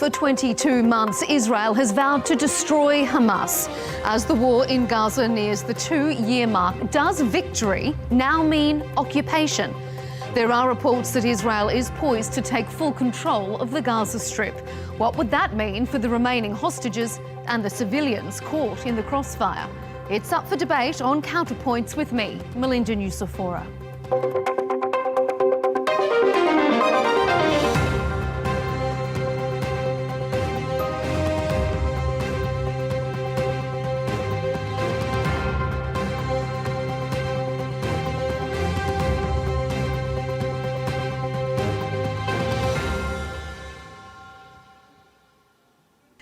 For 22 months, Israel has vowed to destroy Hamas. As the war in Gaza nears the 2-year mark, does victory now mean occupation? There are reports that Israel is poised to take full control of the Gaza Strip. What would that mean for the remaining hostages and the civilians caught in the crossfire? It's up for debate on CounterPoints with me, Melinda Nusafora.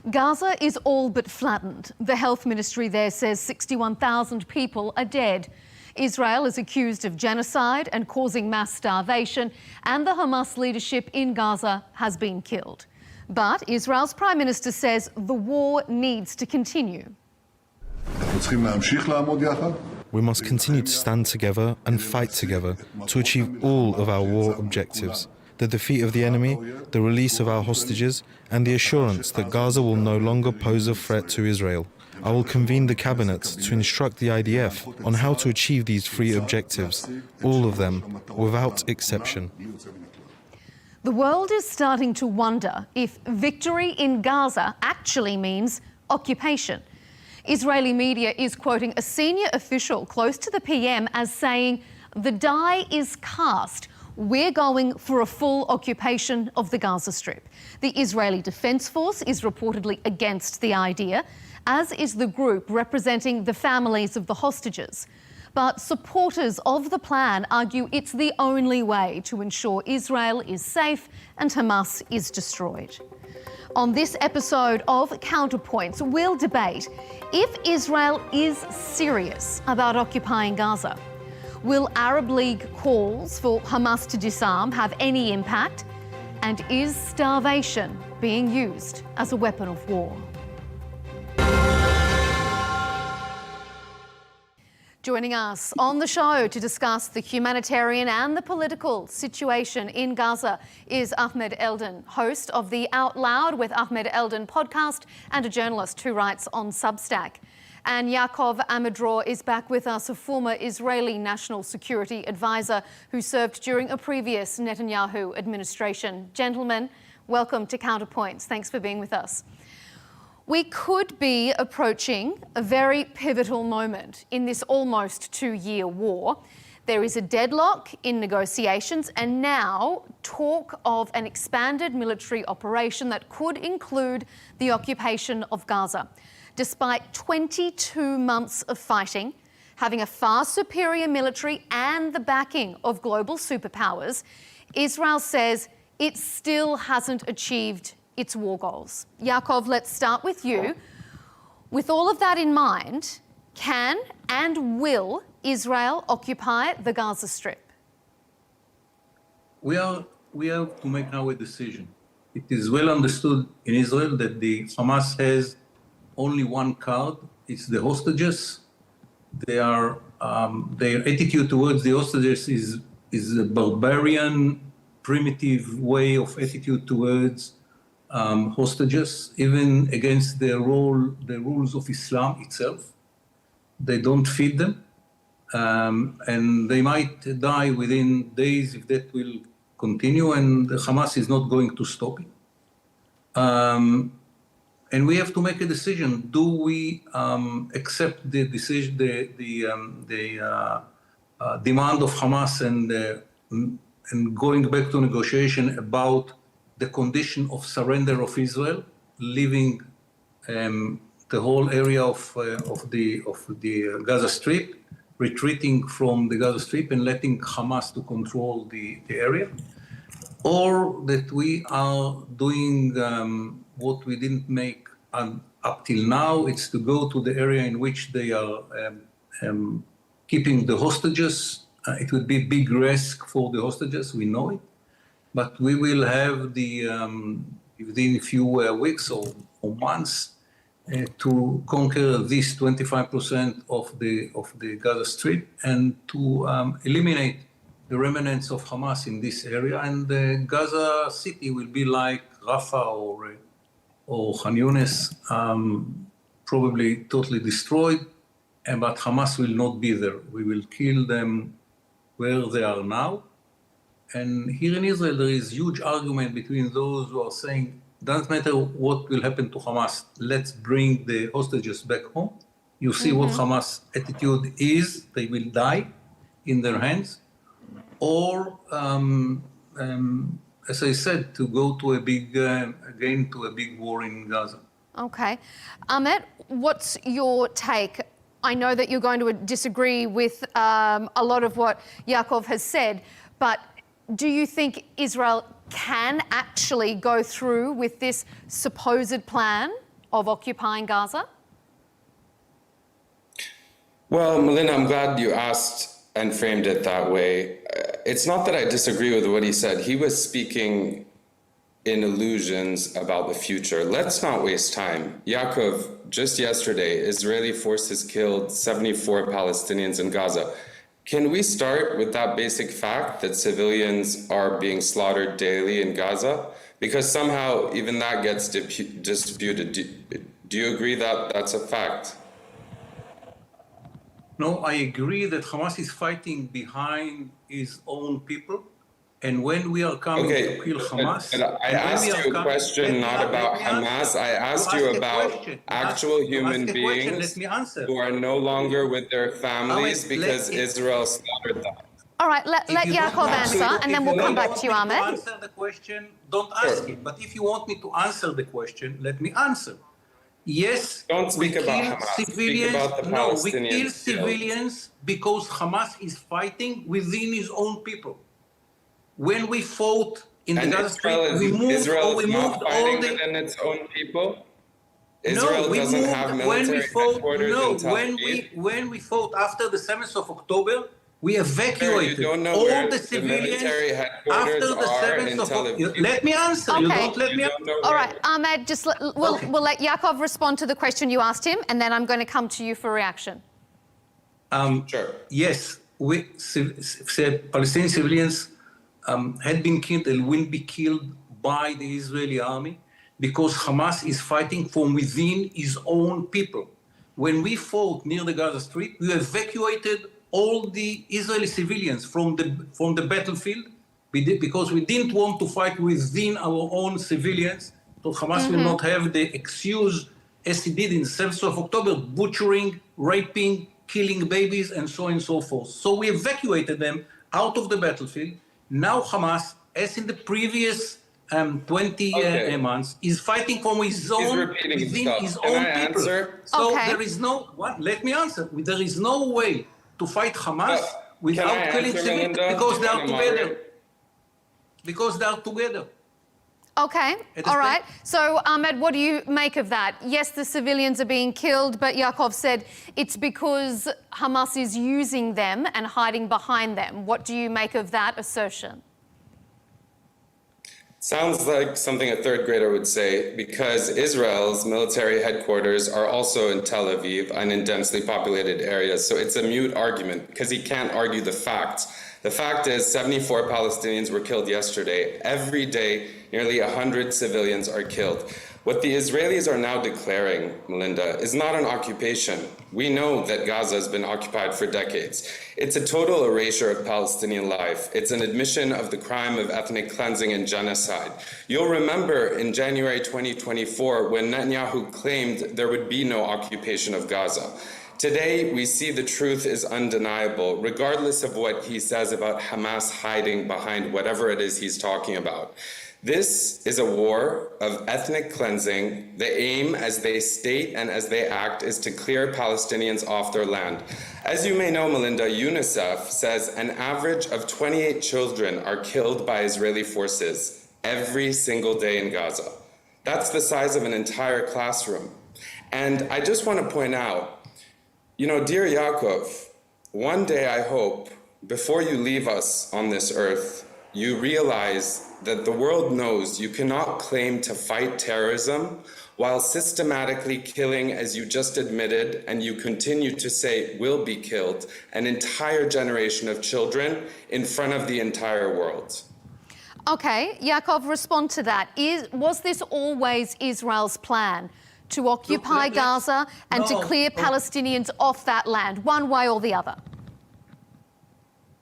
Gaza is all but flattened. The health ministry there says 61,000 people are dead. Israel is accused of genocide and causing mass starvation, and the Hamas leadership in Gaza has been killed. But Israel's Prime Minister says the war needs to continue. We must continue to stand together and fight together to achieve all of our war objectives: the defeat of the enemy, the release of our hostages, and the assurance that Gaza will no longer pose a threat to Israel. I will convene the cabinet to instruct the IDF on how to achieve these 3 objectives, all of them, without exception. The world is starting to wonder if victory in Gaza actually means occupation. Israeli media is quoting a senior official close to the PM as saying, "The die is cast. We're going for a full occupation of the Gaza Strip." The Israeli Defense Force is reportedly against the idea, as is the group representing the families of the hostages. But supporters of the plan argue it's the only way to ensure Israel is safe and Hamas is destroyed. On this episode of CounterPoints, we'll debate if Israel is serious about occupying Gaza. Will Arab League calls for Hamas to disarm have any impact? And is starvation being used as a weapon of war? Joining us on the show to discuss the humanitarian and the political situation in Gaza is Ahmed Eldin, host of the Out Loud with Ahmed Eldin podcast and a journalist who writes on Substack. And Yaakov Amidror is back with us, a former Israeli national security advisor who served during a previous Netanyahu administration. Gentlemen, welcome to CounterPoints. Thanks for being with us. We could be approaching a very pivotal moment in this almost 2-year war. There is a deadlock in negotiations and now talk of an expanded military operation that could include the occupation of Gaza. Despite 22 months of fighting, having a far superior military and the backing of global superpowers, Israel says it still hasn't achieved its war goals. Yaakov, let's start with you. With all of that in mind, can and will Israel occupy the Gaza Strip? We have to make now a decision. It is well understood in Israel that the Hamas has only one card. It's the hostages. Their attitude towards the hostages is a barbarian, primitive way of attitude towards hostages, even against the rules of Islam itself. They don't feed them, and they might die within days if that will continue, and Hamas is not going to stop it. And we have to make a decision. Do we accept the decision, the demand of Hamas and going back to negotiation about the condition of surrender of Israel, leaving the whole area of the Gaza Strip, retreating from the Gaza Strip and letting Hamas to control the area, or that we are doing what we didn't make up till now. It's to go to the area in which they are keeping the hostages. It would be a big risk for the hostages, we know it, but we will have within a few weeks or months to conquer this 25% of the Gaza Strip and to eliminate the remnants of Hamas in this area. And Gaza City will be like Rafah or or Khan Yunis probably totally destroyed, but Hamas will not be there. We will kill them where they are now. And here in Israel, there is huge argument between those who are saying, doesn't matter what will happen to Hamas, let's bring the hostages back home. You see what Hamas attitude is, they will die in their hands. Or, as I said, to go to a big, again, to a big war in Gaza. Okay. Ahmed, what's your take? I know that you're going to disagree with a lot of what Yaakov has said, but do you think Israel can actually go through with this supposed plan of occupying Gaza? Well, Melinda, I'm glad you asked and framed it that way. It's not that I disagree with what he said. He was speaking in illusions about the future. Let's not waste time. Yaakov, just yesterday, Israeli forces killed 74 Palestinians in Gaza. Can we start with that basic fact that civilians are being slaughtered daily in Gaza? Because somehow even that gets disputed. Do you agree that that's a fact? No, I agree that Hamas is fighting behind his own people. And when we are coming to kill Hamas... But I asked you a question not about Hamas. I asked you about actual human beings who are no longer with their families because Israel slaughtered them. All right, let Yaakov answer, and then we'll come back to you, Ahmed. If you want me to answer the question, don't ask it. But if you want me to answer the question, let me answer. Yes, don't speak about Hamas. Civilians. Speak about the No, we Palestinians kill civilians because Hamas is fighting within his own people. When we fought in the Gaza Strip, we moved all the... within its own people? Israel doesn't have military headquarters in Tel Aviv? When we fought after the 7th of October, we evacuated all the civilians after the 7th of October. Let me answer. Okay. You don't let me answer. All right, Ahmed, we'll let Yaakov respond to the question you asked him, and then I'm going to come to you for reaction. Sure. Yes, Palestinian civilians had been killed and will be killed by the Israeli army because Hamas is fighting from within his own people. When we fought near the Gaza Strip, we evacuated all the Israeli civilians from the battlefield because we didn't want to fight within our own civilians, so Hamas will not have the excuse, as he did in the 7th of October, butchering, raping, killing babies, and so on and so forth. So we evacuated them out of the battlefield. Now Hamas, as in the previous 20 months, is fighting from his own, within his own people. So there is no, let me answer. There is no way to fight Hamas without killing civilians because they are together. Because they are together. Okay, all right. So, Ahmed, what do you make of that? Yes, the civilians are being killed, but Yaakov said it's because Hamas is using them and hiding behind them. What do you make of that assertion? Sounds like something a third grader would say, because Israel's military headquarters are also in Tel Aviv and in densely populated areas. So it's a mute argument because he can't argue the facts. The fact is 74 Palestinians were killed yesterday. Every day, nearly 100 civilians are killed. What the Israelis are now declaring, Melinda, is not an occupation. We know that Gaza has been occupied for decades. It's a total erasure of Palestinian life. It's an admission of the crime of ethnic cleansing and genocide. You'll remember in January 2024 when Netanyahu claimed there would be no occupation of Gaza. Today, we see the truth is undeniable, regardless of what he says about Hamas hiding behind whatever it is he's talking about. This is a war of ethnic cleansing. The aim, as they state and as they act, is to clear Palestinians off their land. As you may know, Melinda, UNICEF says an average of 28 children are killed by Israeli forces every single day in Gaza. That's the size of an entire classroom. And I just want to point out, you know, dear Yaakov, one day I hope, before you leave us on this earth, you realize that the world knows you cannot claim to fight terrorism while systematically killing, as you just admitted, and you continue to say will be killed, an entire generation of children in front of the entire world. Okay, Yaakov, respond to that. Was this always Israel's plan to occupy Gaza and to clear Palestinians off that land, one way or the other?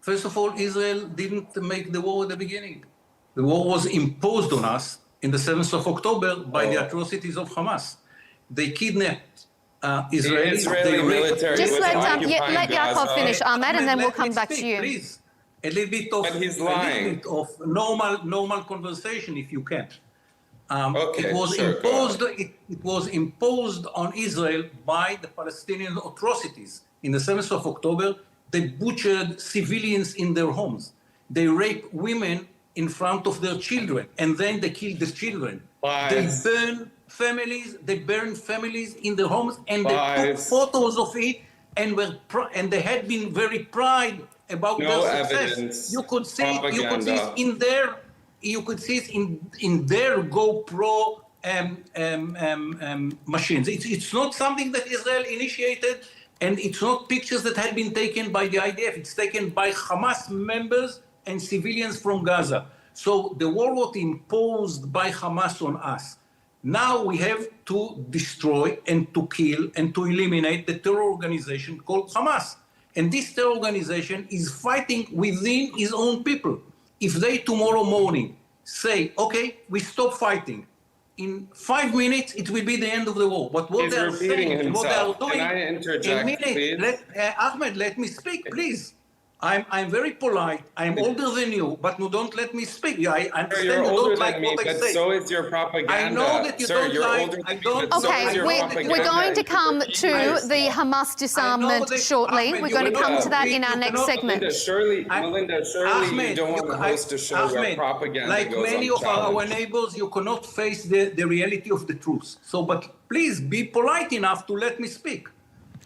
First of all, Israel didn't make the war at the beginning. The war was imposed on us in the 7th of October by the atrocities of Hamas. They kidnapped Israelis. Israeli military Just let occupying Yaakov Gaza. finish, Ahmed, and then we'll come back to you. Please, a little bit of normal conversation, if you can. Okay, it was sure, imposed. It was imposed on Israel by the Palestinian atrocities. In the 7th of October, they butchered civilians in their homes. They raped women in front of their children, and then they killed the children. They burned families in their homes, and they took photos of it, and they had been very proud about their success. Evidence. You could see it in their. You could see it in their GoPro machines. It's not something that Israel initiated, and it's not pictures that had been taken by the IDF. It's taken by Hamas members and civilians from Gaza. So the war was imposed by Hamas on us. Now we have to destroy and to kill and to eliminate the terror organization called Hamas. And this terror organization is fighting within its own people. If they tomorrow morning say, okay, we stop fighting, in 5 minutes it will be the end of the war. But what they are saying and what they are doing, can I interject, please? Ahmed, let me speak, please. I'm very polite. I'm older than you, but you don't let me speak. I understand you're you older don't like than me, what I but say. so is your propaganda. I know that you Sir, don't you're like. older than I me, don't. but so Okay, is your propaganda. we're going to come to the Hamas disarmament shortly. We're going to come to that in our next segment. Melinda, surely you don't want the host to show where propaganda like goes many of our unchallenged. neighbors, you cannot face the reality of the truth. So, but please be polite enough to let me speak.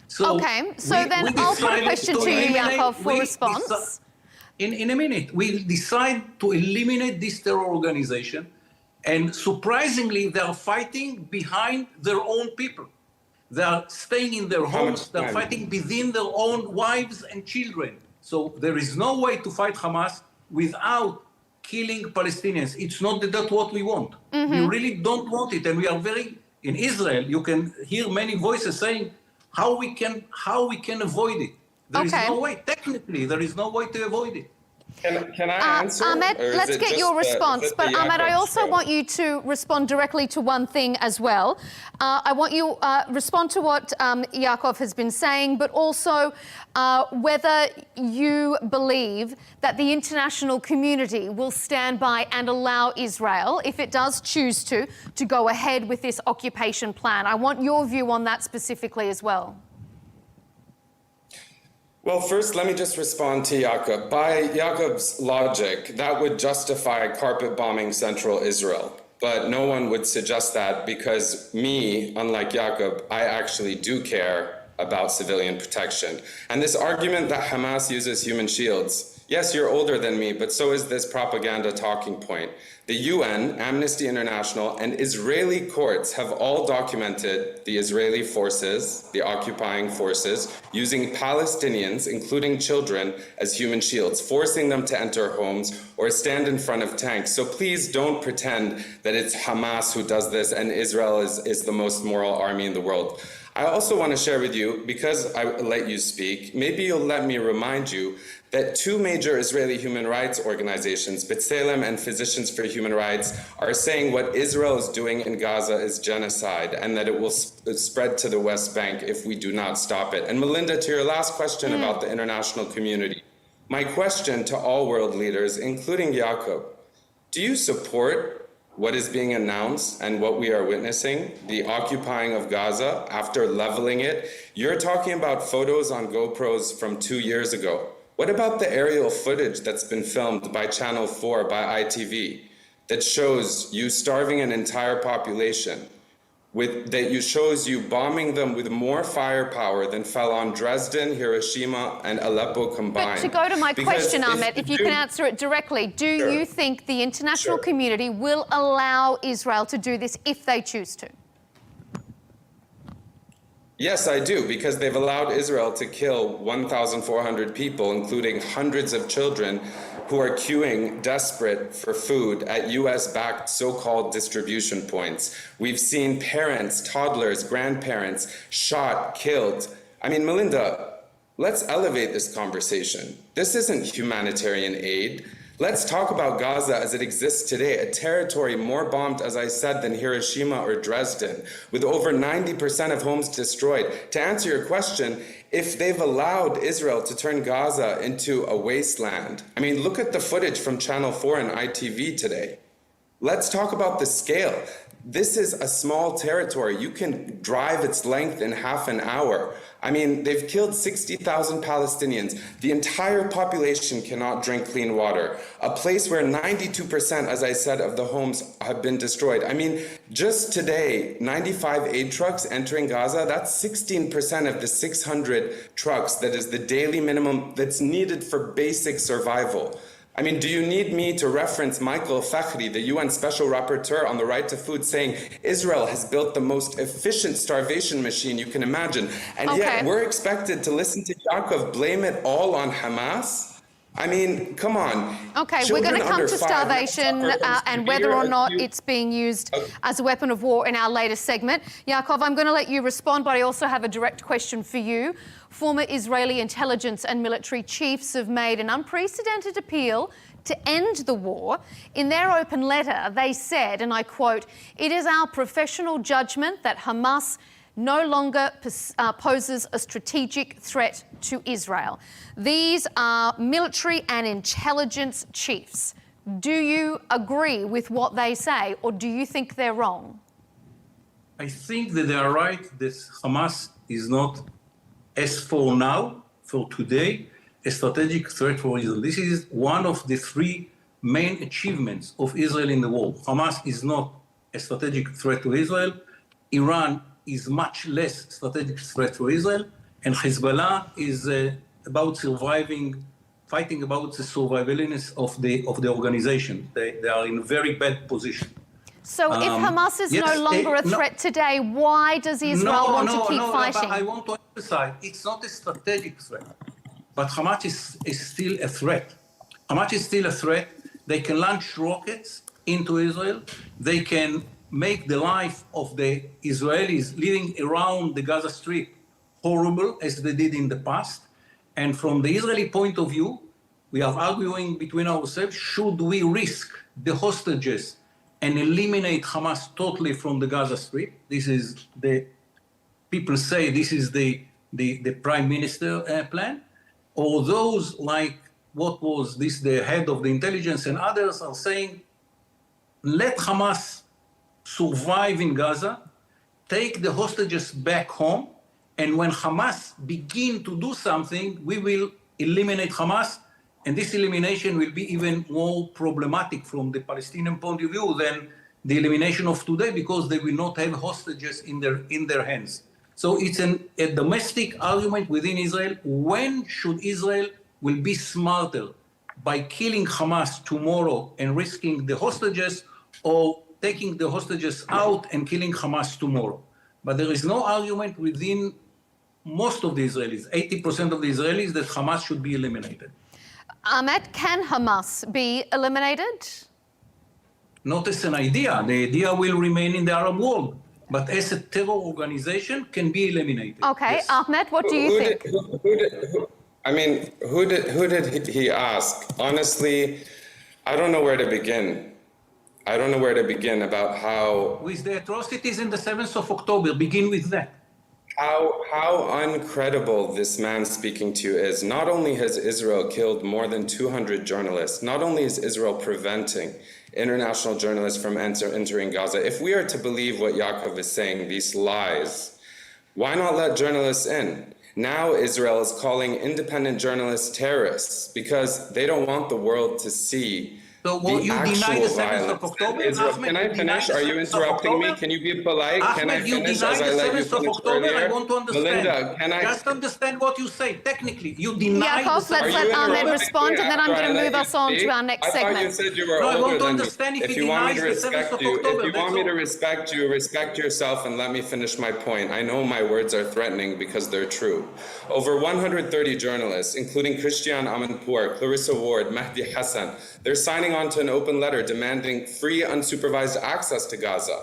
So Okay, so then I'll put a question to you, Yaakov, for response. In a minute, we decide to eliminate this terror organization, and surprisingly, they are fighting behind their own people. They are staying in their homes. They are fighting within their own wives and children. So there is no way to fight Hamas without killing Palestinians. It's not that what we want. We really don't want it, and we are in Israel. You can hear many voices saying how we can avoid it. There is no way. Technically, there is no way to avoid it. Can I answer? Ahmed, let's get your response. But Ahmed, I also want you to respond directly to one thing as well. I want you respond to what Yaakov has been saying, but also whether you believe that the international community will stand by and allow Israel, if it does choose to go ahead with this occupation plan. I want your view on that specifically as well. Well, first, let me just respond to Yaakov. By Yaakov's logic, that would justify carpet bombing central Israel. But no one would suggest that because me, unlike Yaakov, I actually do care about civilian protection. And this argument that Hamas uses human shields, yes, you're older than me, but so is this propaganda talking point. The UN, Amnesty International, and Israeli courts have all documented the Israeli forces, the occupying forces, using Palestinians, including children, as human shields, forcing them to enter homes or stand in front of tanks. So please don't pretend that it's Hamas who does this and Israel is the most moral army in the world. I also want to share with you, because I let you speak, maybe you'll let me remind you that two major Israeli human rights organizations, B'Tselem and Physicians for Human Rights, are saying what Israel is doing in Gaza is genocide and that it will spread to the West Bank if we do not stop it. And Melinda, to your last question about the international community, my question to all world leaders, including Yaakov, do you support what is being announced and what we are witnessing, the occupying of Gaza after leveling it? You're talking about photos on GoPros from 2 years ago. What about the aerial footage that's been filmed by Channel 4, by ITV, that shows you starving an entire population, shows you bombing them with more firepower than fell on Dresden, Hiroshima, and Aleppo combined? But to go to my question, Ahmed, if you can answer it directly, do you think the international community will allow Israel to do this if they choose to? Yes, I do, because they've allowed Israel to kill 1,400 people, including hundreds of children who are queuing desperate for food at US-backed so-called distribution points. We've seen parents, toddlers, grandparents shot, killed. I mean, Melinda, let's elevate this conversation. This isn't humanitarian aid. Let's talk about Gaza as it exists today, a territory more bombed, as I said, than Hiroshima or Dresden, with over 90% of homes destroyed. To answer your question, if they've allowed Israel to turn Gaza into a wasteland, I mean, look at the footage from Channel 4 and ITV today. Let's talk about the scale. This is a small territory. You can drive its length in half an hour. I mean, they've killed 60,000 Palestinians. The entire population cannot drink clean water. A place where 92%, as I said, of the homes have been destroyed. I mean, just today, 95 aid trucks entering Gaza, that's 16% of the 600 trucks that is the daily minimum that's needed for basic survival. I mean, do you need me to reference Michael Fakhri, the UN Special Rapporteur on the right to food, saying Israel has built the most efficient starvation machine you can imagine, and yet we're expected to listen to Yaakov blame it all on Hamas? I mean, come on. Okay, Children we're going to come under to 5, starvation and whether or not it's being used as a weapon of war in our latest segment. Yaakov, I'm going to let you respond, but I also have a direct question for you. Former Israeli intelligence and military chiefs have made an unprecedented appeal to end the war. In their open letter, they said, and I quote, "It is our professional judgment that Hamas no longer poses a strategic threat to Israel." These are military and intelligence chiefs. Do you agree with what they say, or do you think they're wrong? I think that they are right that Hamas is not, as for now, for today, a strategic threat for Israel. This is one of the three main achievements of Israel in the world. Hamas is not a strategic threat to Israel. Iran is much less strategic threat for Israel, and Hezbollah is about fighting about the survivability of the organization. They are in a very bad position. So if Hamas is no longer a threat today, why does Israel want to keep fighting? I want to emphasize, it's not a strategic threat, but Hamas is still a threat. Hamas is still a threat. They can launch rockets into Israel. They can make the life of the Israelis living around the Gaza Strip horrible, as they did in the past. And from the Israeli point of view, we are arguing between ourselves, should we risk the hostages and eliminate Hamas totally from the Gaza Strip? This is people say this is the Prime Minister plan. Or those like, the head of the intelligence and others are saying, let Hamas survive in Gaza, take the hostages back home, and when Hamas begin to do something, we will eliminate Hamas, and this elimination will be even more problematic from the Palestinian point of view than the elimination of today, because they will not have hostages in their hands. So it's a domestic argument within Israel. When should Israel will be smarter, by killing Hamas tomorrow and risking the hostages, or taking the hostages out and killing Hamas tomorrow? But there is no argument within most of the Israelis, 80% of the Israelis, that Hamas should be eliminated. Ahmed, can Hamas be eliminated? Not as an idea. The idea will remain in the Arab world, but as a terror organization can be eliminated. Okay, yes. Ahmed, what do you think? Who did he ask? Honestly, I don't know where to begin. I don't know where to begin about how... With the atrocities in the 7th of October, begin with that. How uncredible this man speaking to you is. Not only has Israel killed more than 200 journalists, not only is Israel preventing international journalists from entering Gaza. If we are to believe what Yaakov is saying, these lies, why not let journalists in? Now Israel is calling independent journalists terrorists because they don't want the world to see So what, you deny the 7th of October? Ahmed, can I finish? Are you interrupting me? Can you be polite? Can I Ahmed, you finish deny as I the let you 7th of finish October? earlier? I want to understand. Melinda, can I? Just understand what you say. Technically, you deny Yaakov, the 7th let's of let Ahmed October. respond, and then I'm going to move us on to our next I thought segment. you said you were No, I want older to than me. understand if If he you want me denies to the 7th respect of you, October, if you that's want me all. to respect you, respect yourself and let me finish my point. I know my words are threatening because they're true. Over 130 journalists, including Christian Amanpour, Clarissa Ward, Mahdi Hassan, they're signing on to an open letter demanding free, unsupervised access to Gaza.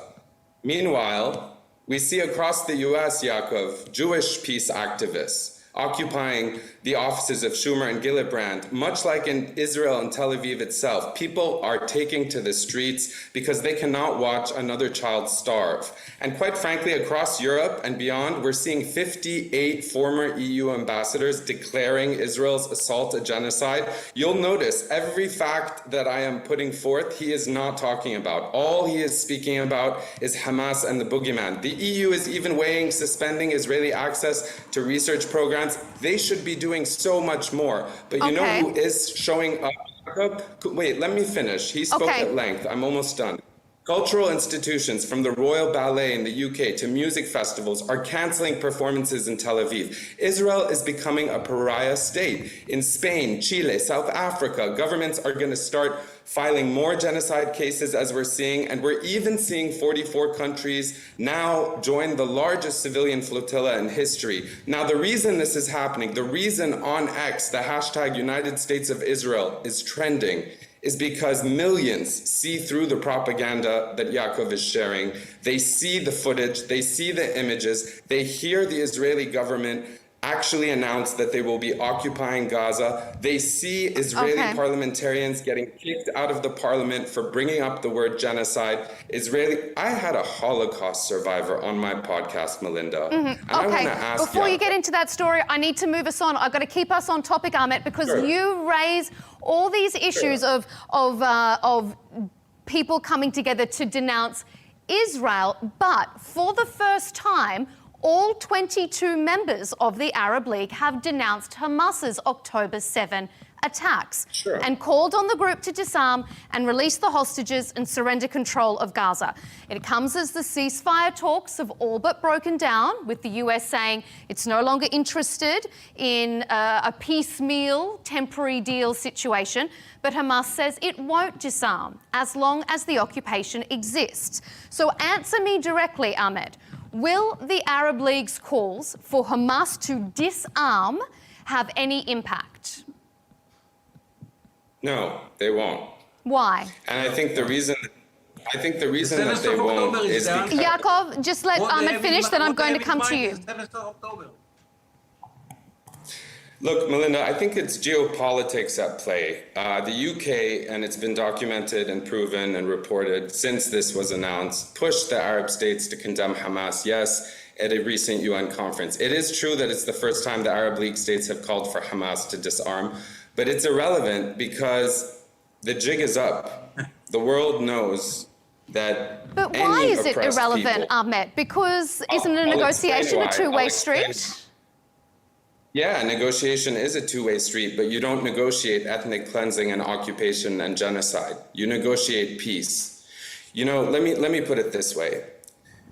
Meanwhile, we see across the US, Yaakov, Jewish peace activists occupying the offices of Schumer and Gillibrand. Much like in Israel and Tel Aviv itself, people are taking to the streets because they cannot watch another child starve. And quite frankly, across Europe and beyond, we're seeing 58 former EU ambassadors declaring Israel's assault a genocide. You'll notice every fact that I am putting forth, he is not talking about. All he is speaking about is Hamas and the boogeyman. The EU is even weighing suspending Israeli access to research programs. They should be doing so much more. But you know who is showing up? Wait, let me finish. He spoke at length. I'm almost done. Cultural institutions, from the Royal Ballet in the UK to music festivals, are canceling performances in Tel Aviv. Israel is becoming a pariah state. In Spain, Chile, South Africa, governments are going to start filing more genocide cases, as we're seeing, and we're even seeing 44 countries now join the largest civilian flotilla in history. Now, the reason this is happening, the reason on X, the hashtag United States of Israel is trending, is because millions see through the propaganda that Yaakov is sharing. They see the footage, they see the images, they hear the Israeli government actually announce that they will be occupying Gaza. They see Israeli parliamentarians getting kicked out of the parliament for bringing up the word genocide. I had a Holocaust survivor on my podcast, Melinda. And I want to ask before you get into that story, I need to move us on. I've got to keep us on topic, Ahmed, because you raise all these issues of people coming together to denounce Israel, but for the first time, all 22 members of the Arab League have denounced Hamas's October 7 attacks and called on the group to disarm and release the hostages and surrender control of Gaza. It comes as the ceasefire talks have all but broken down, with the US saying it's no longer interested in a piecemeal, temporary deal situation, but Hamas says it won't disarm as long as the occupation exists. So answer me directly, Ahmed. Will the Arab League's calls for Hamas to disarm have any impact? No, they won't. Why? And I think the reason that they won't is because... Yaakov, just let Ahmed finish, then I'm going to come to you. Look, Melinda, I think it's geopolitics at play. The UK, and it's been documented and proven and reported since this was announced, pushed the Arab states to condemn Hamas, yes, at a recent UN conference. It is true that it's the first time the Arab League states have called for Hamas to disarm, but it's irrelevant because the jig is up. The world knows that. But why is it irrelevant, Ahmed? Because isn't a negotiation a two-way street? Yeah, negotiation is a two-way street, but you don't negotiate ethnic cleansing and occupation and genocide. You negotiate peace. You know, let me put it this way.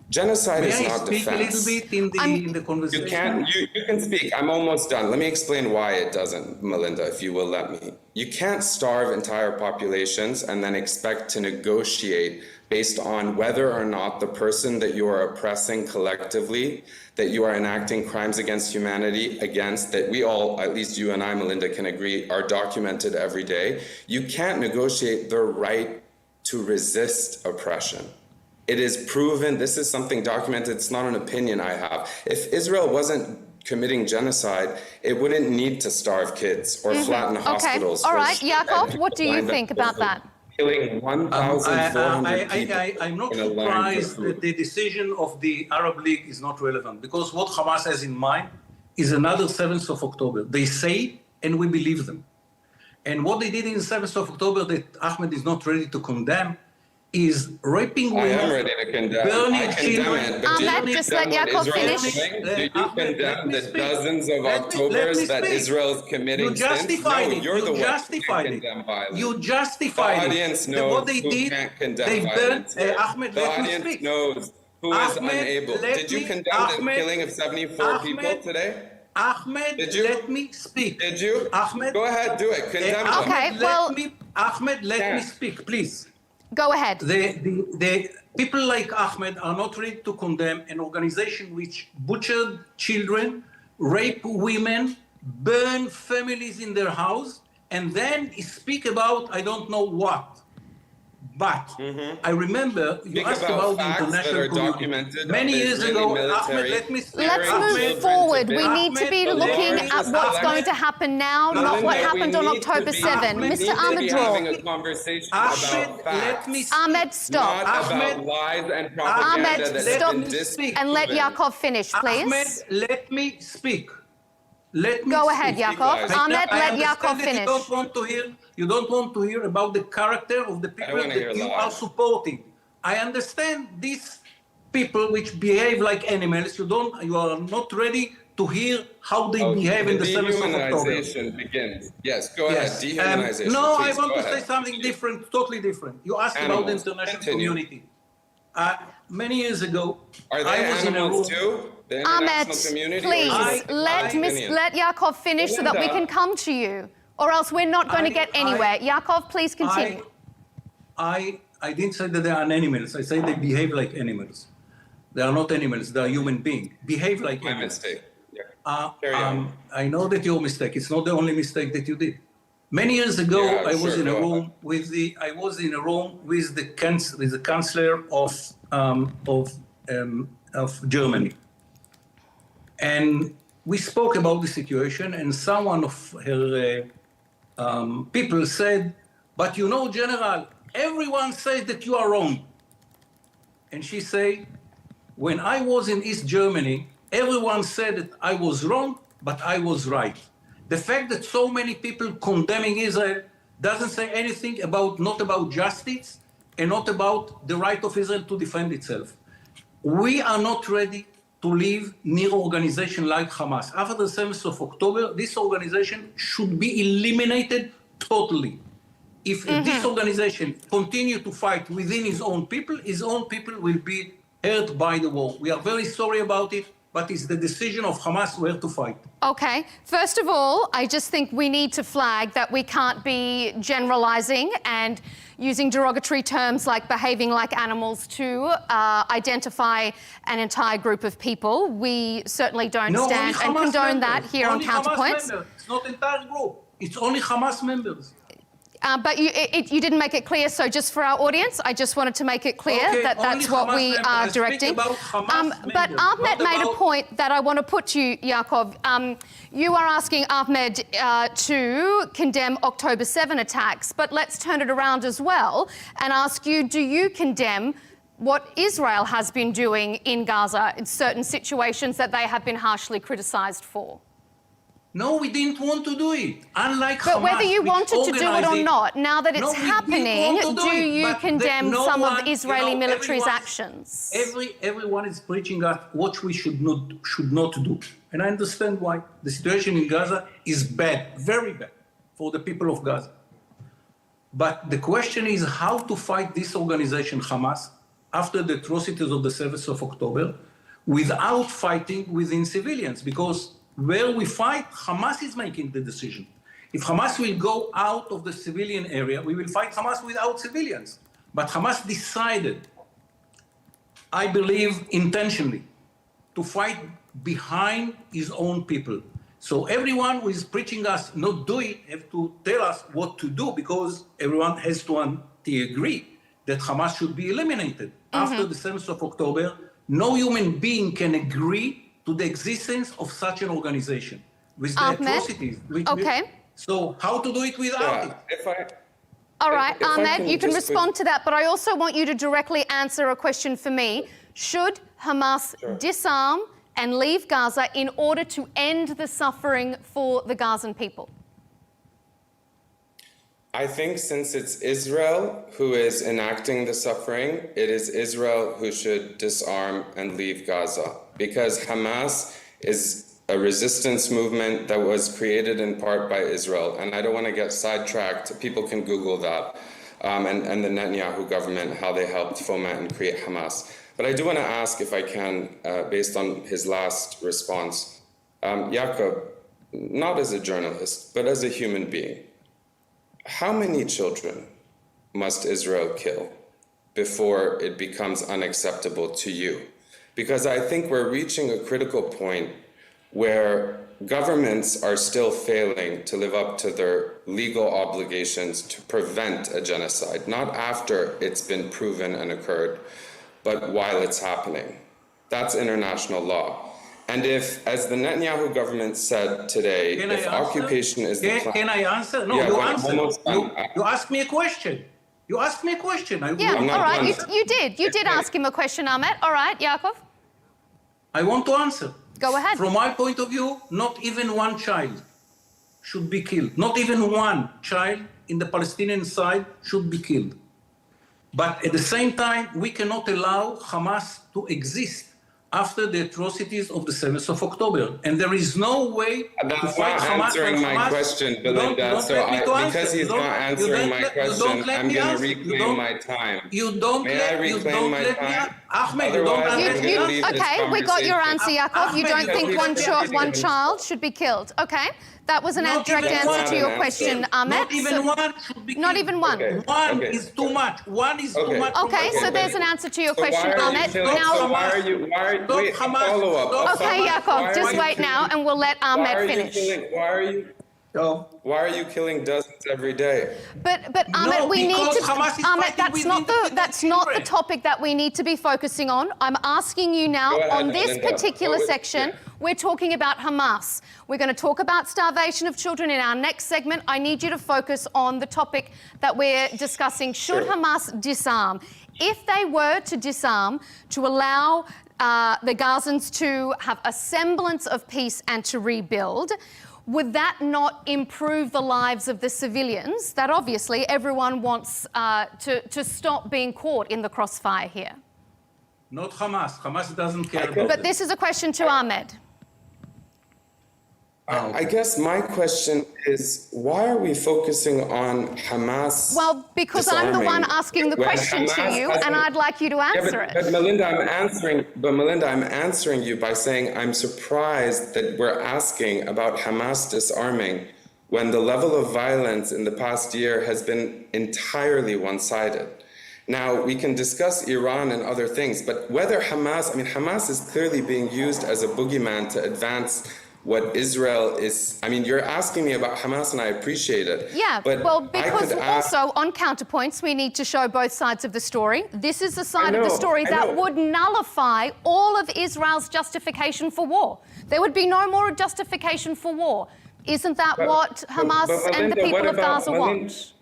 Genocide is not defense. May I speak a little bit in the conversation? You can speak. I'm almost done. Let me explain why it doesn't, Melinda, if you will let me. You can't starve entire populations and then expect to negotiate based on whether or not the person that you are oppressing collectively, that you are enacting crimes against humanity against, that we all, at least you and I, Melinda, can agree, are documented every day. You can't negotiate the right to resist oppression. It is proven, this is something documented, it's not an opinion I have. If Israel wasn't committing genocide, it wouldn't need to starve kids or flatten hospitals. All right, Yaakov, what do you think about that? Killing 1,400 people. I'm not surprised that the decision of the Arab League is not relevant, because what Hamas has in mind is another 7th of October. They say, and we believe them. And what they did in the 7th of October that Ahmed is not ready to condemn is raping I women, am ready to condemn. burning I condemn children. it, but do you Ahmed, just let condemn what Yaakov Israel is finish. doing? Do you Ahmed, let condemn me the speak. dozens of Let Octobers me that speak. Israel is committing You since? justified No, it. you're the You one who justified can't it. condemn violence. You The justified audience it. knows What they who did, can't condemn they burned. violence here. Ahmed, The let me audience speak. knows who is Ahmed, unable. Did you condemn the killing of 74 people today? Ahmed, Did you? let me speak. Did you? Ahmed, Go ahead, do it. Condemn them. Okay, well- Ahmed, let me Yeah. speak, please. Go ahead. The people like Ahmed are not ready to condemn an organization which butchered children, rape women, burn families in their house, and then speak about I don't know what. But I remember you Speak asked about about the facts that international are community. documented Many of years Israeli ago, military Ahmed, let me speak. Let's Ahmed, move forward. We Ahmed, need to be the looking largest- at what's Ahmed, going to happen now, not Ahmed, what we happened on October 7. Ahmed, Mr. we Ahmed need to be Dror. having a conversation Ahmed, about facts. let me speak. Ahmed, stop. Not Ahmed, about lies and Ahmed, propaganda that stop. have been disproven. And let Yaakov finish, please. Ahmed, let me speak. Let me Go speak. ahead, Speak Yaakov. lies. Ahmed, I let understand Yaakov that finish. You don't want to hear about the character of the people wanna hear that you lies. are supporting. I understand these people which behave like animals. You are not ready to hear how they behave in the 7th of October. Dehumanization begins. Yes, go Yes. ahead. Dehumanization. No, I Please, want go to say ahead. something different, totally different. You asked about the Animals. international Continue. community. Many years ago, Are they I was in a room. animals too? The Ahmed, international community? or is please, it let Yaakov finish so that we can come to you. Or else we're not going to get anywhere. Yaakov, please continue. I didn't say that they are animals. I say they behave like animals. They are not animals. They are human beings. Behave like My animals. mistake. Yeah. Carry on. I know that your mistake. It's not the only mistake that you did. Many years ago, Yeah, I was sure, in a go room ahead. with the chancellor of Germany, and we spoke about the situation. And someone of her people said, "But you know, General, everyone says that you are wrong." And she said, "When I was in East Germany, everyone said that I was wrong, but I was right." The fact that so many people condemning Israel doesn't say anything not about justice and not about the right of Israel to defend itself. We are not ready to live near organization like Hamas. After the 7th of October, this organization should be eliminated totally. If this organization continue to fight within his own people will be hurt by the war. We are very sorry about it, but it's the decision of Hamas where to fight. Okay. First of all, I just think we need to flag that we can't be generalizing and using derogatory terms like behaving like animals to identify an entire group of people. We certainly don't stand and condone that here on CounterPoints. It's not entire group. It's only Hamas members. But you didn't make it clear, so just for our audience, I just wanted to make it clear that that's what we are directing. But Ahmed made a point that I want to put to you, Yaakov. You are asking Ahmed to condemn October 7 attacks, but let's turn it around as well and ask you, do you condemn what Israel has been doing in Gaza in certain situations that they have been harshly criticised for? No, we didn't want to do it. Unlike But Hamas, whether you which wanted to do it or organized not, now that it's No, we didn't happening, want to do it, you but condemn no some one, of Israeli military's everyone- actions? Everyone is preaching us what we should not do. And I understand why. The situation in Gaza is bad, very bad, for the people of Gaza. But the question is how to fight this organization, Hamas, after the atrocities of the 7th of October, without fighting within civilians. Because where we fight, Hamas is making the decision. If Hamas will go out of the civilian area, we will fight Hamas without civilians. But Hamas decided, I believe intentionally, to fight behind his own people. So everyone who is preaching us not do it have to tell us what to do, because everyone has to agree that Hamas should be eliminated. After the 7th of October, no human being can agree to the existence of such an organization with the Ahmed? atrocities. Okay. So how to do it without it? All right, if I Ahmed, can you can just respond to that, but I also want you to directly answer a question for me. Should Hamas disarm and leave Gaza in order to end the suffering for the Gazan people? I think since it's Israel who is enacting the suffering, it is Israel who should disarm and leave Gaza, because Hamas is a resistance movement that was created in part by Israel. And I don't want to get sidetracked. People can Google that. And the Netanyahu government, how they helped foment and create Hamas. But I do want to ask, if I can, based on his last response, Yaakov, not as a journalist, but as a human being, how many children must Israel kill before it becomes unacceptable to you? Because I think we're reaching a critical point where governments are still failing to live up to their legal obligations to prevent a genocide, not after it's been proven and occurred, but while it's happening. That's international law. And if, as the Netanyahu government said today, if occupation is the plan... Can I answer? No, Yeah, you answer. almost You asked me a question. You asked me a question. Yeah, I'm not all right, done. you did ask him a question, Ahmed. All right, Yaakov, I want to answer. go ahead. From my point of view, not even one child should be killed. Not even one child in the Palestinian side should be killed. But at the same time, we cannot allow Hamas to exist after the atrocities of the 7th of October. And there is no way to That's fight not Hamas. answering my question, Belinda. So because he's not answering my question, I'm going to reclaim my time. You don't let me. Ahmed, you don't Otherwise, let I'm me. gonna leave this Okay, we got your answer, conversation. Yaakov. You don't Ahmed, think one child should be killed. Okay, that was an Not direct even answer one. to your question, Ahmed. Not even So- one should be killed. Not even one. Okay. One is too much. One is too Okay. much. Okay, so there's an answer to your So question, why are you Ahmed. killing- Now, so why are you, wait, Hamas. follow up. okay, Yaakov, just wait now, and we'll let Ahmed finish. Why are you killing dozens every day? But Ahmed, we need because to. Hamas is Ahmed, fighting that's within not the that's not the children. topic that we need to be focusing on. I'm asking you now Go ahead, on this Belinda. particular Go with- section. yeah. We're talking about Hamas. We're going to talk about starvation of children in our next segment. I need you to focus on the topic that we're discussing. Should Sure. Hamas disarm? If they were to disarm, to allow the Gazans to have a semblance of peace and to rebuild, would that not improve the lives of the civilians that obviously everyone wants to stop being caught in the crossfire here? Not Hamas. Hamas doesn't care about But it. this is a question to Ahmed. I guess my question is, why are we focusing on Hamas? Well, because I'm the one asking the when question to Hamas you, hasn't- and I'd like you to Yeah, answer but it. Melinda, I'm answering you by saying I'm surprised that we're asking about Hamas disarming when the level of violence in the past year has been entirely one-sided. Now, we can discuss Iran and other things, but whether Hamas is clearly being used as a boogeyman to advance what Israel is. I mean, you're asking me about Hamas, and I appreciate it. Yeah, but well, I because could ask, also on CounterPoints, we need to show both sides of the story. This is the side of the know, story I that know. would nullify all of Israel's justification for war. There would be no more justification for war. Isn't that what Hamas and the Melinda, people what of Gaza about- want?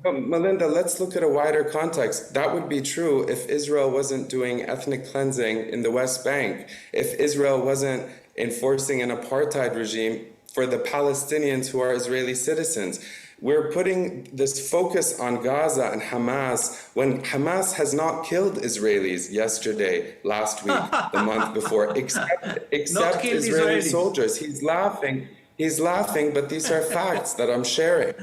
But Melinda, let's look at a wider context. That would be true if Israel wasn't doing ethnic cleansing in the West Bank, if Israel wasn't enforcing an apartheid regime for the Palestinians who are Israeli citizens. We're putting this focus on Gaza and Hamas when Hamas has not killed Israelis yesterday, last week, the month before, except killed Israeli Israelis. soldiers. He's laughing, but these are facts that I'm sharing.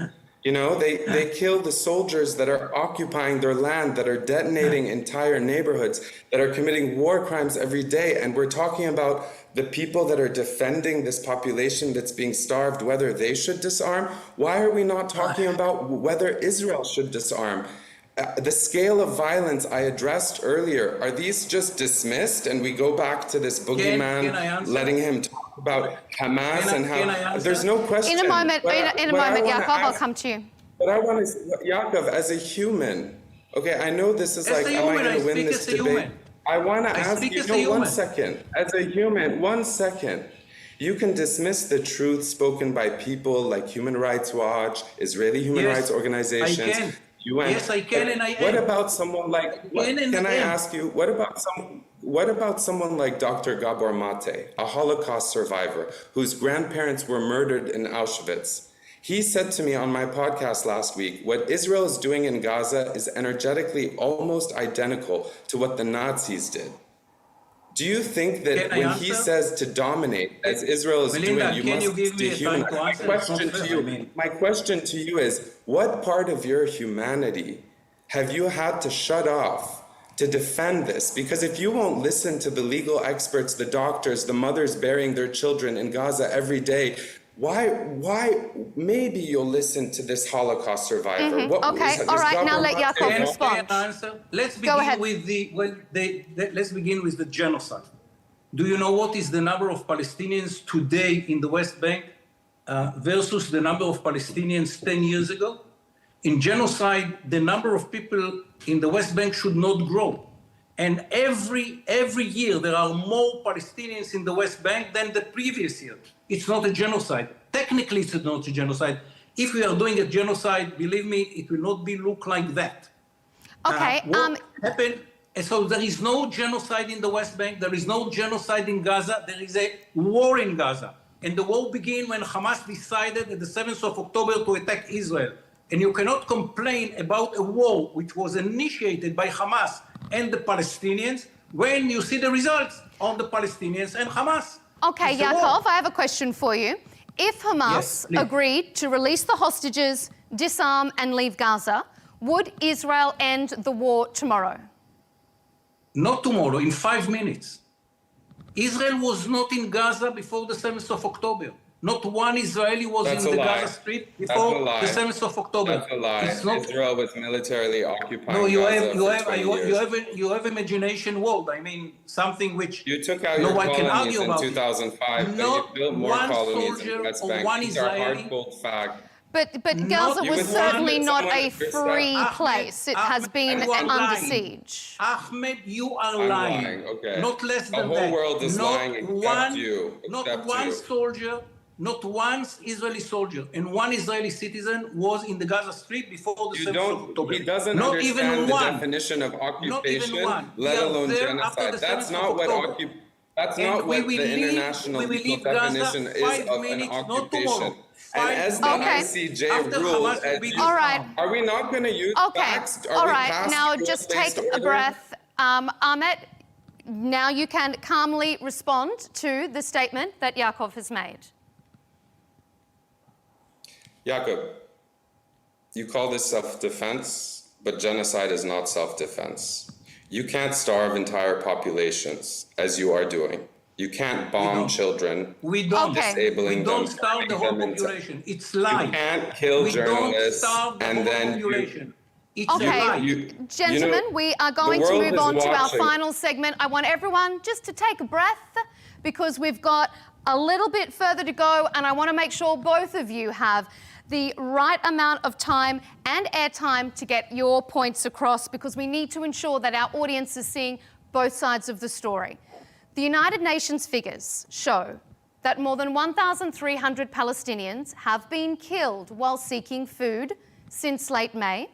You know, they kill the soldiers that are occupying their land, that are detonating entire neighborhoods, that are committing war crimes every day. And we're talking about the people that are defending this population that's being starved, whether they should disarm. Why are we not talking about whether Israel should disarm? The scale of violence I addressed earlier, are these just dismissed and we go back to this boogeyman, Can I answer? letting him talk about Hamas Can I- and can I how answer? there's no question. In a moment, But in a what I moment, wanna Yaakov, I'll ask- come to you. But I want to, Yaakov, as a human, okay, I know this is As like, a am I human, going I to win speak this as a debate? human. I want to I ask speak you, as a no, human. 1 second. As a human, 1 second. You can dismiss the truth spoken by people like Human Rights Watch, Israeli human Yes, rights organizations, I can. UN. Yes, I can, and I What am. about someone like, can and can I I am. ask you, what about someone like Dr. Gabor Mate, a Holocaust survivor whose grandparents were murdered in Auschwitz? He said to me on my podcast last week, what Israel is doing in Gaza is energetically almost identical to what the Nazis did. Do you think that when he says to dominate, as Israel is doing, you must dehumanize? My question to you is, what part of your humanity have you had to shut off to defend this? Because if you won't listen to the legal experts, the doctors, the mothers burying their children in Gaza every day, why maybe you'll listen to this Holocaust survivor? Okay, all right, now let Yaakov respond. Let's begin let's begin with the genocide. Do you know what is the number of Palestinians today in the West Bank versus the number of Palestinians 10 years ago? In genocide, the number of people in the West Bank should not grow. And every year there are more Palestinians in the West Bank than the previous year. It's not a genocide. Technically, it's not a genocide. If we are doing a genocide, believe me, it will not look like that. Okay. What happened? So there is no genocide in the West Bank. There is no genocide in Gaza. There is a war in Gaza. And the war began when Hamas decided at the 7th of October to attack Israel. And you cannot complain about a war which was initiated by Hamas and the Palestinians when you see the results on the Palestinians and Hamas. Okay, Yaakov, I have a question for you. If Hamas agreed to release the hostages, disarm and leave Gaza, would Israel end the war tomorrow? Not tomorrow, in 5 minutes. Israel was not in Gaza before the 7th of October. Not one Israeli was in the Gaza Strip before the 7th of October. That's a lie. Israel was militarily occupying No, you Gaza you have imagination world. I mean, something which you took out no your one can colonies argue in about. 2005, and you built more colonies in the West Bank. These are hard-cold facts. But Gaza was certainly not a free place. It has been under siege. Ahmed, you are lying. Okay. Not less than that. The whole world is lying except you. Not one soldier, not one Israeli soldier, and one Israeli citizen was in the Gaza Strip before the 7th of October. He doesn't not understand even the one. definition of occupation, Not even one. let alone genocide. That's not what the international legal definition is of an occupation. And as the ICJ ruled, are we not going to use facts? All right, now just take a breath. Ahmed, now you can calmly respond to the statement that Yaakov has made. Jacob, you call this self-defense, but genocide is not self-defense. You can't starve entire populations, as you are doing. You can't bomb children, disabling them. We don't starve the whole population. It's lie. You can't kill journalists and then It's a lie. Gentlemen, we are going to move on to our final segment. I want everyone just to take a breath because we've got a little bit further to go, and I want to make sure both of you have the right amount of time and airtime to get your points across, because we need to ensure that our audience is seeing both sides of the story. The United Nations figures show that more than 1,300 Palestinians have been killed while seeking food since late May.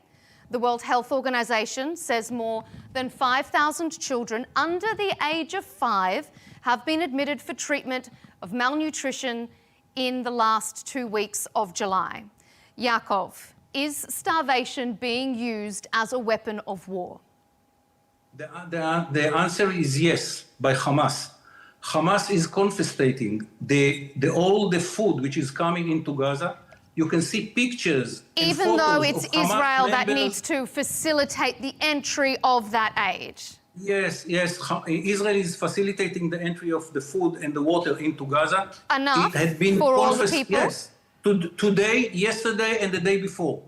The World Health Organization says more than 5,000 children under the age of 5 have been admitted for treatment of malnutrition in the last 2 weeks of July. Yaakov, is starvation being used as a weapon of war? The answer is yes, by Hamas. Hamas is confiscating all the food which is coming into Gaza. You can see pictures. Even though it's Israel that needs to facilitate the entry of that aid. Yes. Israel is facilitating the entry of the food and the water into Gaza. Enough it had been for all the people? Yes. Today, yesterday, and the day before.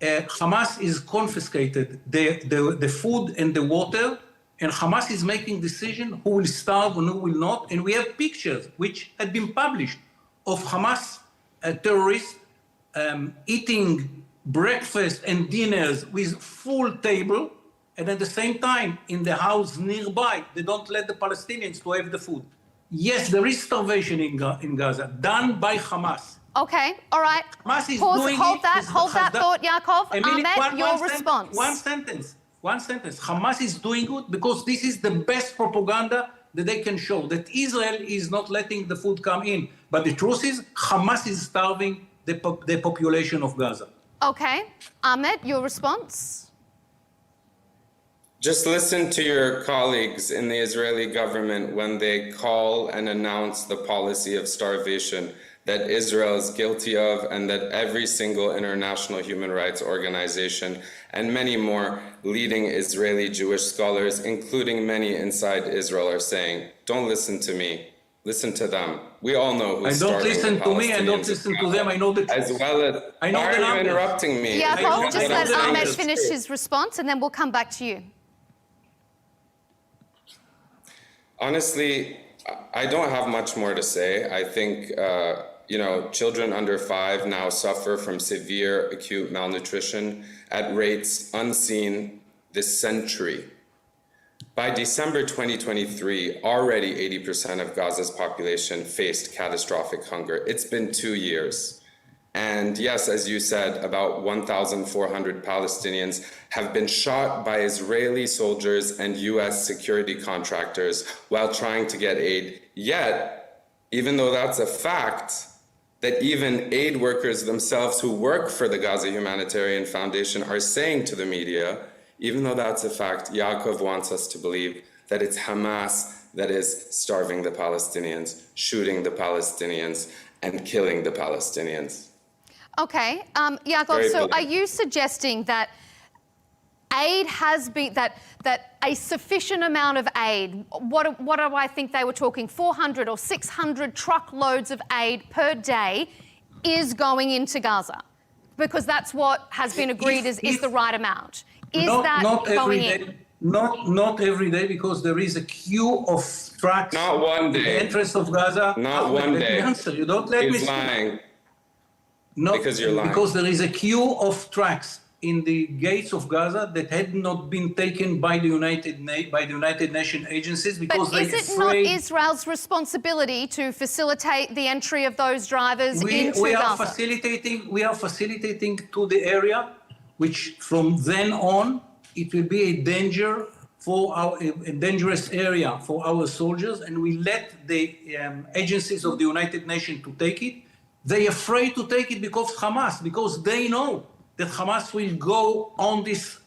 Hamas is confiscated the food and the water, and Hamas is making decision who will starve and who will not. And we have pictures which had been published of Hamas terrorists eating breakfast and dinners with full table, and at the same time, in the house nearby, they don't let the Palestinians to have the food. Yes, there is starvation in Gaza, done by Hamas. Okay, all right. Hamas is Pause, doing hold it, that thought, Yaakov. Ahmed, your response. One sentence. Hamas is doing it because this is the best propaganda that they can show, that Israel is not letting the food come in. But the truth is, Hamas is starving the population of Gaza. Okay. Ahmed, your response? Just listen to your colleagues in the Israeli government when they call and announce the policy of starvation that Israel is guilty of, and that every single international human rights organization and many more leading Israeli Jewish scholars, including many inside Israel, are saying, don't listen to me, listen to them. We all know who's I don't starving listen the to me, I don't Palestinians listen to them, I know the truth. as well as, I know why the are you numbers. interrupting me? Yeah, know I'll just the let numbers. Ahmed finish his response and then we'll come back to you. Honestly, I don't have much more to say. I think, children under 5 now suffer from severe acute malnutrition at rates unseen this century. By December 2023, already 80% of Gaza's population faced catastrophic hunger. It's been 2 years. And yes, as you said, about 1,400 Palestinians have been shot by Israeli soldiers and US security contractors while trying to get aid. Yet, even though that's a fact, that even aid workers themselves who work for the Gaza Humanitarian Foundation are saying to the media, even though that's a fact, Yaakov wants us to believe that it's Hamas that is starving the Palestinians, shooting the Palestinians, and killing the Palestinians. Okay, Yaakov, so are you suggesting that aid has been, that a sufficient amount of aid, what do I think they were talking, 400 or 600 truckloads of aid per day is going into Gaza? Because that's what has been agreed is the right amount. Is that going in? Not every day, because there is a queue of trucks. Not one day. In the entrance of Gaza. Not one day. Let me answer. You don't let me He's speak. lying. No, because you're lying. Because there is a queue of trucks in the gates of Gaza that had not been taken by the United Nations agencies because but is it not Israel's responsibility to facilitate the entry of those drivers into Gaza? We are facilitating to the area, which from then on it will be a dangerous area for our soldiers, and we let the agencies of the United Nations to take it. They're afraid to take it because they know that Hamas will go on these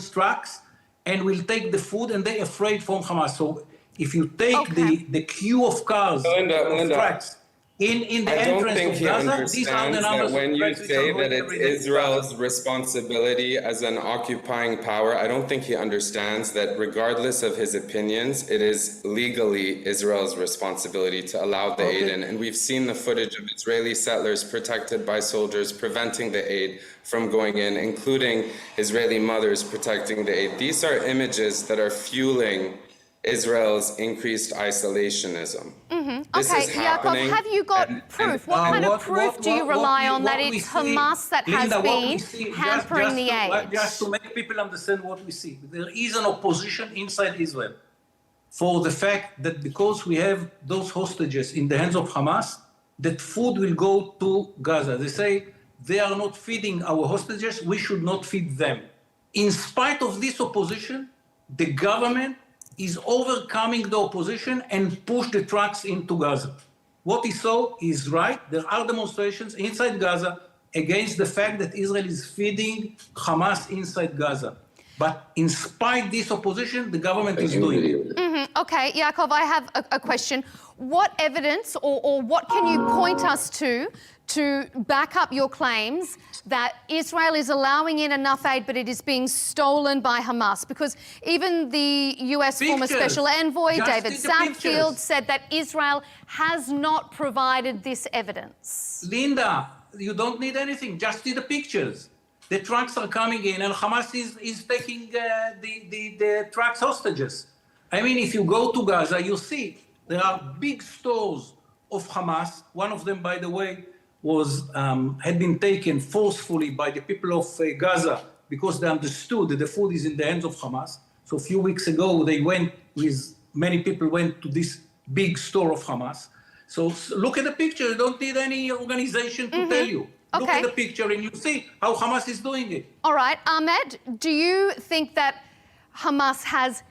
trucks and will take the food, and they're afraid from Hamas. So if you take the queue of cars, of trucks, in the entrance of Gaza, these are the numbers. When you say that it's Israel's responsibility as an occupying power, I don't think he understands that regardless of his opinions, it is legally Israel's responsibility to allow the aid in. And we've seen the footage of Israeli settlers protected by soldiers preventing the aid from going in, including Israeli mothers protecting the aid. These are images that are fueling Israel's increased isolationism. Okay, Yaakov, have you got proof? What kind of proof do you rely on that it's Hamas that has been hampering the aid? Just to make people understand what we see. There is an opposition inside Israel for the fact that because we have those hostages in the hands of Hamas, that food will go to Gaza. They say they are not feeding our hostages, we should not feed them. In spite of this opposition, the government is overcoming the opposition and push the trucks into Gaza. What he saw is right. There are demonstrations inside Gaza against the fact that Israel is feeding Hamas inside Gaza. But in spite of this opposition, the government is doing it. Okay, Yaakov, I have a question. What evidence or what can you point us to back up your claims that Israel is allowing in enough aid, but it is being stolen by Hamas? Because even the US former special envoy, David Sapfield, said that Israel has not provided this evidence. Linda, you don't need anything. Just see the pictures. The trucks are coming in and Hamas is taking the trucks hostages. I mean, if you go to Gaza, you see there are big stores of Hamas. One of them, by the way, had been taken forcefully by the people of Gaza because they understood that the food is in the hands of Hamas. So a few weeks ago, many people went to this big store of Hamas. So look at the picture. You don't need any organization to tell you. Look at the picture and you see how Hamas is doing it. All right, Ahmed, do you think that Hamas has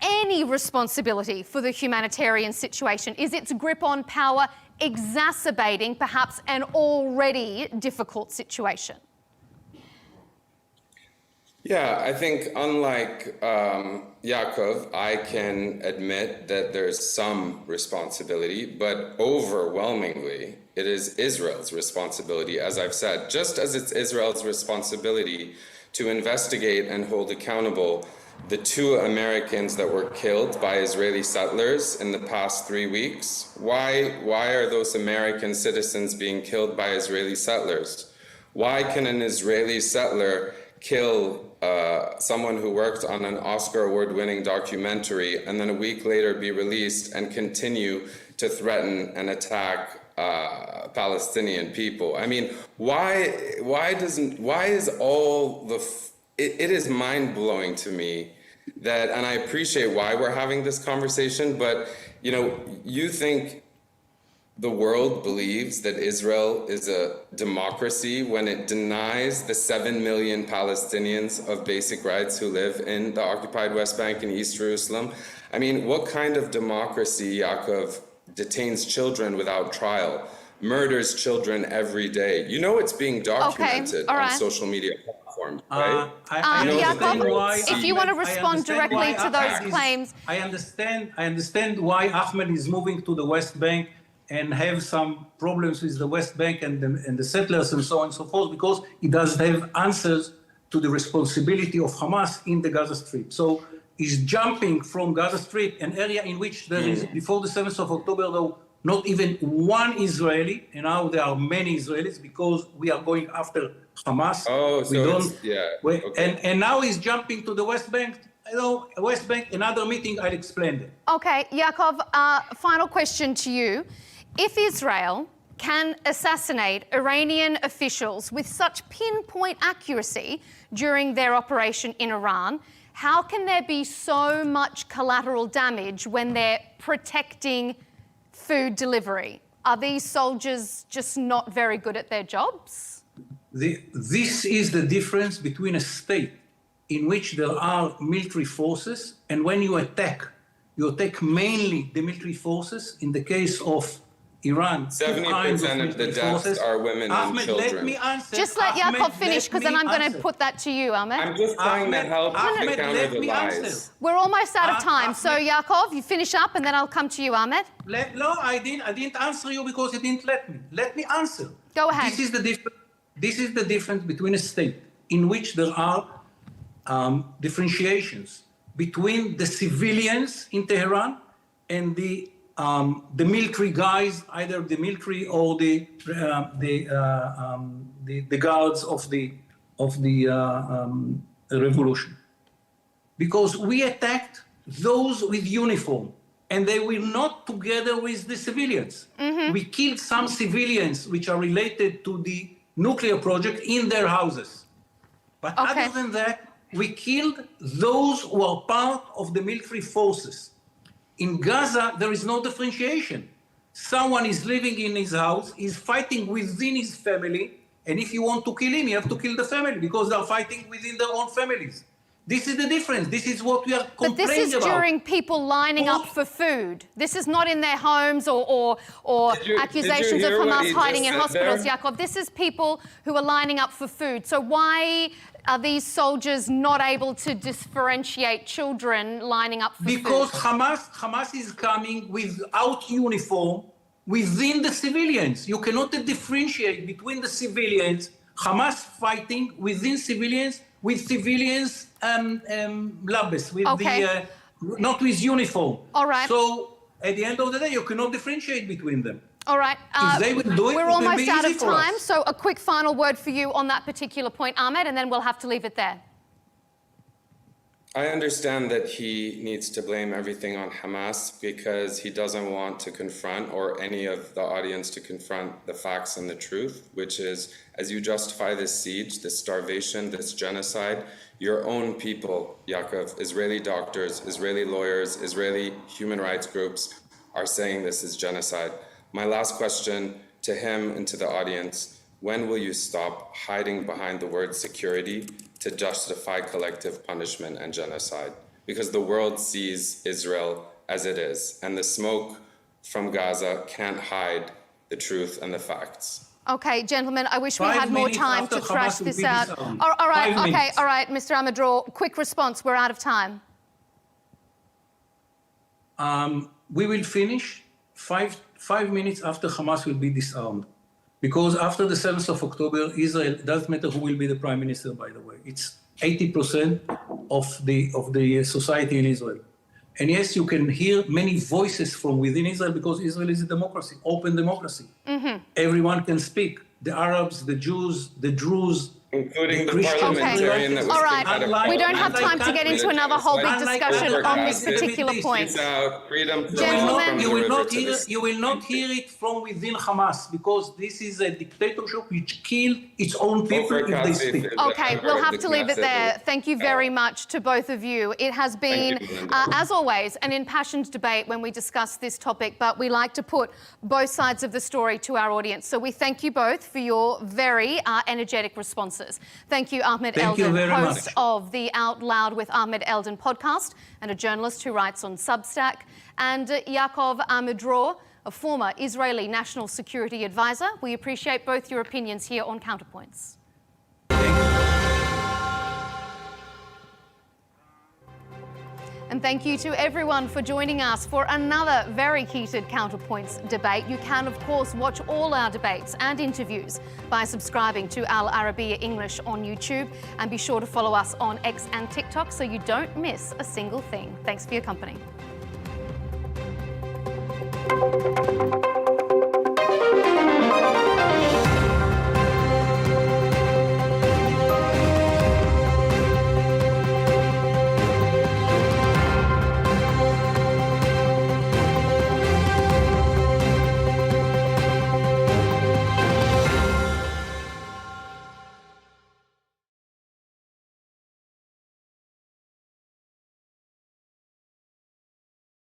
any responsibility for the humanitarian situation? Is its grip on power exacerbating perhaps an already difficult situation? Yeah, I think unlike Yaakov, I can admit that there's some responsibility, but overwhelmingly, it is Israel's responsibility, as I've said, just as it's Israel's responsibility to investigate and hold accountable the 2 Americans that were killed by Israeli settlers in the past 3 weeks. Why are those American citizens being killed by Israeli settlers? Why can an Israeli settler kill someone who worked on an Oscar award-winning documentary and then a week later be released and continue to threaten and attack Palestinian people? I mean, it is mind-blowing to me that, and I appreciate why we're having this conversation, but you think the world believes that Israel is a democracy when it denies the 7 million Palestinians of basic rights who live in the occupied West Bank and East Jerusalem? I mean, what kind of democracy, Yaakov, detains children without trial, murders children every day? It's being documented on social media platforms, right? Yaakov, if you want to respond directly to those claims. I understand why Ahmed is moving to the West Bank and have some problems with the West Bank and the settlers and so on and so forth, because he doesn't have answers to the responsibility of Hamas in the Gaza Strip. So he's jumping from Gaza Strip, an area in which there is, before the 7th of October, though, not even one Israeli, and now there are many Israelis because we are going after Hamas. Oh, so and now he's jumping to the West Bank. West Bank, another meeting, I'll explain it. Okay, Yaakov, final question to you. If Israel can assassinate Iranian officials with such pinpoint accuracy during their operation in Iran, how can there be so much collateral damage when they're protecting food delivery? Are these soldiers just not very good at their jobs? This is the difference between a state in which there are military forces, and when you attack mainly the military forces. In the case of Iran, 70% of the deaths are women and children. Let me answer. Just let Yaakov finish, because then I'm going to put that to you, Ahmed. I'm just trying to help to counter the lies. We're almost out of time, so Yaakov, you finish up, and then I'll come to you, Ahmed. No, I didn't answer you because you didn't let me. Let me answer. Go ahead. This is the difference between a state in which there are differentiations between the civilians in Tehran and the military guys, either the military or the guards of the revolution, because we attacked those with uniform, and they were not together with the civilians. We killed some civilians which are related to the nuclear project in their houses, but other than that, we killed those who are part of the military forces. In Gaza, there is no differentiation. Someone is living in his house, is fighting within his family, and if you want to kill him, you have to kill the family because they are fighting within their own families. This is the difference. This is what we are complaining about. But this is during people lining up for food. This is not in their homes or accusations of Hamas hiding in hospitals, Yaakov. This is people who are lining up for food. So why are these soldiers not able to differentiate children lining up for food? Because Hamas is coming without uniform within the civilians. You cannot differentiate between the civilians, Hamas fighting within civilians, with civilians labes, with not with uniform. All right. So at the end of the day, you cannot differentiate between them. All right. If they would do it, we're it would almost be out easy of for time, us. so a quick final word for you on that particular point, Ahmed, and then we'll have to leave it there. I understand that he needs to blame everything on Hamas because he doesn't want to confront, or any of the audience to confront, the facts and the truth, which is, as you justify this siege, this starvation, this genocide, your own people, Yaakov, Israeli doctors, Israeli lawyers, Israeli human rights groups are saying this is genocide. My last question to him and to the audience: when will you stop hiding behind the word security to justify collective punishment and genocide? Because the world sees Israel as it is, and the smoke from Gaza can't hide the truth and the facts. Okay, gentlemen, I wish we 5 had more minutes time after to thrash Hamas will this be out. disarmed. All right, 5 okay, minutes. all right, Mr. Amadror, quick response. We're out of time. We will finish five minutes after Hamas will be disarmed. Because after the 7th of October, Israel, it doesn't matter who will be the prime minister, by the way. It's 80% of the society in Israel. And yes, you can hear many voices from within Israel because Israel is a democracy, open democracy. Everyone can speak. The Arabs, the Jews, the Druze, Including the Christians. parliamentarian that was All kicked out of right, we don't have time to get into another whole big discussion on this particular point. It's out, freedom from Gentlemen, You you will not hear it from within Hamas because this is a dictatorship which kills its own people if they speak. Okay, we'll have to leave it there. Thank you very much to both of you. It has been, as always, an impassioned debate when we discuss this topic, but we like to put both sides of the story to our audience. So we thank you both for your very energetic responses. Thank you, Ahmed Eldon, host of the Out Loud with Ahmed Eldon podcast and a journalist who writes on Substack, and Yaakov Amadror, a former Israeli national security advisor. We appreciate both your opinions here on CounterPoints. And thank you to everyone for joining us for another very heated CounterPoints debate. You can, of course, watch all our debates and interviews by subscribing to Al Arabiya English on YouTube, and be sure to follow us on X and TikTok so you don't miss a single thing. Thanks for your company.